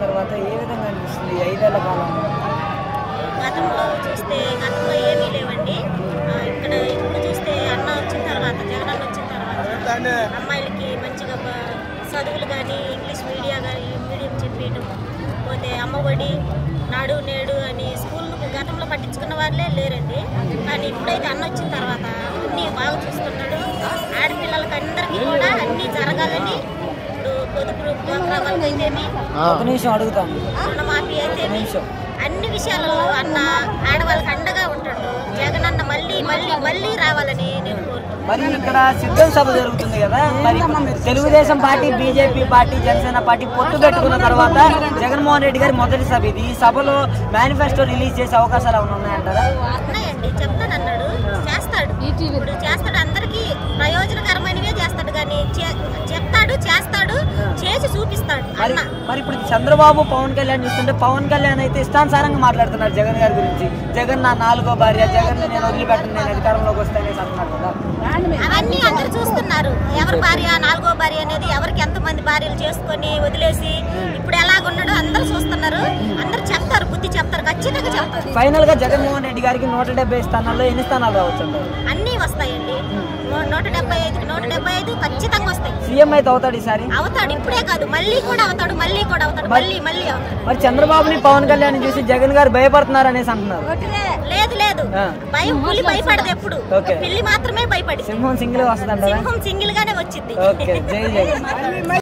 తర్వాత ఏ విధంగా అనిపిస్తుంది 5 ఏళ్ల కాలంలో? గతంలో ఏమీ లేవండి. ఇప్పుడు చూస్తే అన్న వచ్చిన తర్వాత, జగన్ అన్న వచ్చిన తర్వాత అమ్మాయిలకి మంచిగా చదువులు కానీ, ఇంగ్లీష్ మీడియం చెప్పేయడం, పోతే అమ్మఒడి, నాడు నేడు అని స్కూల్ గతంలో పట్టించుకున్న వాళ్ళే లేరండి. కానీ ఇప్పుడైతే అన్న వచ్చిన తర్వాత అన్నీ బాగా చూస్తున్నాడు. ఆడపిల్లలకి అందరికీ కూడా అన్నీ జరగాలని, ఇప్పుడు పొదుపు వాళ్ళకి అయితేమి, రుణమాఫీ అయితేమి, అన్ని విషయాలలో అన్న ఆడవాళ్ళకి అండగా ఉంటాడు. జగన్ అన్న మళ్ళీ రావాలని నేను కోరుకుంటున్నాను. మరి ఇక్కడ సిద్ధం సభ జరుగుతుంది కదా, మరి Telugu Desam party, BJP party, Janasena party పొత్తు పెట్టుకున్న తర్వాత జగన్మోహన్ రెడ్డి గారి మొదటి సభ ఇది. ఈ సభలో మేనిఫెస్టో రిలీజ్ చేసే అవకాశాలు ఏమైనా ఉన్నాయంటారా? ఉన్నాయండి, చెప్తానన్నాడు, చేస్తాడు. ఇప్పుడు చేస్తాడు, అందరికీ ప్రయోజనకరమైనవే చేస్తాడు. కానీ చెప్తాడు, చేస్తాడు, చేసి చూపిస్తాడు అన్న. మరి ఇప్పుడు చంద్రబాబు, పవన్ కళ్యాణ్ చూస్తుంటే పవన్ కళ్యాణ్ అయితే ఇష్టానుసారంగా మాట్లాడుతున్నారు జగన్ గారి గురించి. జగన్ నా 4వ భార్య, జగన్ నేను వదిలిపెట్టను, నేను అధికారంలోకి వస్తానేసి అంటున్నారు కదా. అవన్నీ అందరు చూస్తున్నారు. ఎవరి భార్య, 4వ భార్య అనేది, ఎవరికి ఎంతమంది భార్యలు చేసుకొని వదిలేసి ఇప్పుడు ఎలాగున్నాడో అందరూ చూస్తున్నారు. అందరు చెప్తారు, బుద్ధి చెప్తారు, ఖచ్చితంగా చెప్తారు. ఫైనల్ గా జగన్మోహన్ రెడ్డి గారికి 170 స్థానాల్లో ఎన్ని స్థానాలు రావచ్చు? అన్నీ వస్తాయండి. 175 ఖచ్చితంగా వస్తాయి. సీఎం అయితే అవుతాడు ఈసారి? అవుతాడు, ఇప్పుడే కాదు, మళ్ళీ కూడా అవుతాడు, మళ్ళీ అవుతాడు. మరి చంద్రబాబుని, పవన్ కళ్యాణ్ చూసి జగన్ గారు భయపడుతున్నారు అనేసి అంటున్నారు. లేదు, భయం పులి భయపడదు, ఎప్పుడు పిల్లి మాత్రమే భయపడి. సింహం సింగిల్ వస్తుంది, సింహం సింగిల్ గానే వచ్చింది. జై జై.